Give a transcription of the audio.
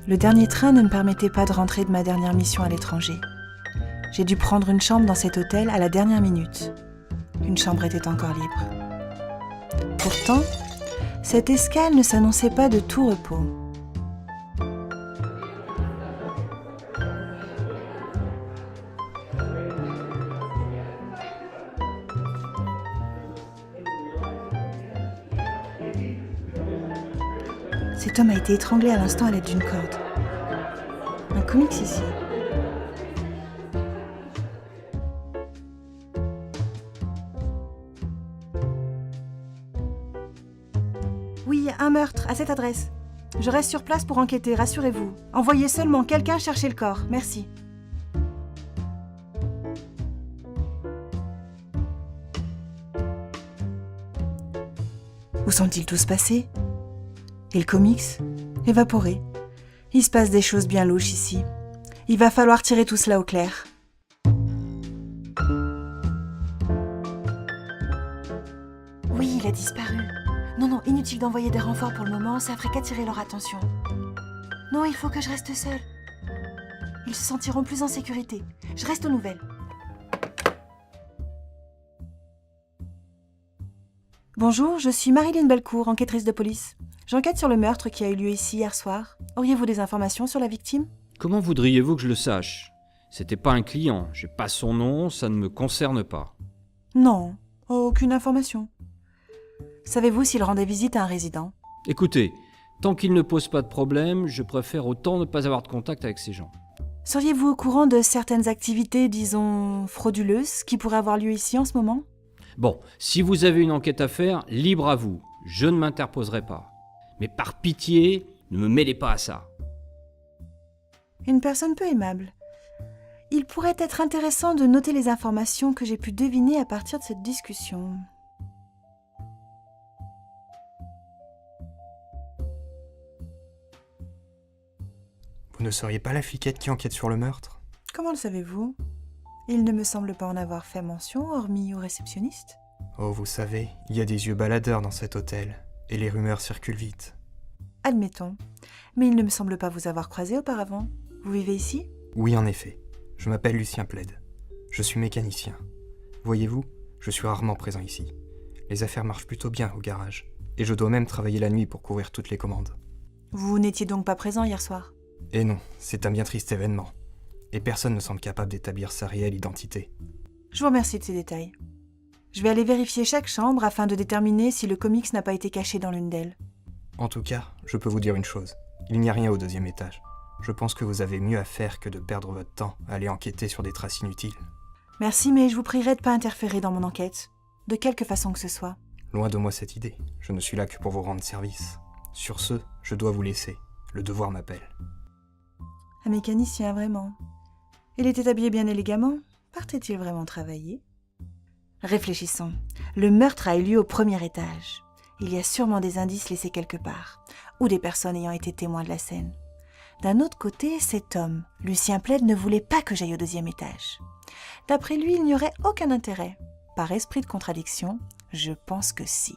Le dernier train ne me permettait pas de rentrer de ma dernière mission à l'étranger. J'ai dû prendre une chambre dans cet hôtel à la dernière minute. Une chambre était encore libre. Pourtant, cette escale ne s'annonçait pas de tout repos. Cet homme a été étranglé à l'instant à l'aide d'une corde. Un comics ici. Oui, un meurtre, à cette adresse. Je reste sur place pour enquêter, rassurez-vous. Envoyez seulement quelqu'un chercher le corps, merci. Où sont-ils tous passés? Et le comics? Évaporé. Il se passe des choses bien louches ici. Il va falloir tirer tout cela au clair. Oui, il a disparu. Non, inutile d'envoyer des renforts pour le moment, ça ferait qu'attirer leur attention. Non, il faut que je reste seule. Ils se sentiront plus en sécurité. Je reste aux nouvelles. Bonjour, je suis Marilyn Belcourt, enquêtrice de police. J'enquête sur le meurtre qui a eu lieu ici hier soir. Auriez-vous des informations sur la victime? Comment voudriez-vous que je le sache? C'était pas un client, j'ai pas son nom, ça ne me concerne pas. Non, aucune information. Savez-vous s'il rendait visite à un résident? Écoutez, tant qu'il ne pose pas de problème, je préfère autant ne pas avoir de contact avec ces gens. Seriez-vous au courant de certaines activités, disons, frauduleuses, qui pourraient avoir lieu ici en ce moment? Bon, si vous avez une enquête à faire, libre à vous, je ne m'interposerai pas. Mais par pitié, ne me mêlez pas à ça. Une personne peu aimable. Il pourrait être intéressant de noter les informations que j'ai pu deviner à partir de cette discussion. Vous ne seriez pas la fliquette qui enquête sur le meurtre? Comment le savez-vous? Il ne me semble pas en avoir fait mention, hormis au réceptionniste. Oh, vous savez, il y a des yeux baladeurs dans cet hôtel, et les rumeurs circulent vite. Admettons. Mais il ne me semble pas vous avoir croisé auparavant. Vous vivez ici? Oui, en effet. Je m'appelle Lucien Plaide. Je suis mécanicien. Voyez-vous, je suis rarement présent ici. Les affaires marchent plutôt bien au garage, et je dois même travailler la nuit pour couvrir toutes les commandes. Vous n'étiez donc pas présent hier soir? Et non, c'est un bien triste événement. Et personne ne semble capable d'établir sa réelle identité. Je vous remercie de ces détails. Je vais aller vérifier chaque chambre afin de déterminer si le comics n'a pas été caché dans l'une d'elles. En tout cas, je peux vous dire une chose. Il n'y a rien au 2e étage. Je pense que vous avez mieux à faire que de perdre votre temps à aller enquêter sur des traces inutiles. Merci, mais je vous prierai de ne pas interférer dans mon enquête. De quelque façon que ce soit. Loin de moi cette idée. Je ne suis là que pour vous rendre service. Sur ce, je dois vous laisser. Le devoir m'appelle. Un mécanicien, vraiment. Il était habillé bien élégamment. Partait-il vraiment travailler? Réfléchissons. Le meurtre a eu lieu au 1er étage. Il y a sûrement des indices laissés quelque part, ou des personnes ayant été témoins de la scène. D'un autre côté, cet homme, Lucien Plaide, ne voulait pas que j'aille au 2e étage. D'après lui, il n'y aurait aucun intérêt. Par esprit de contradiction, je pense que si.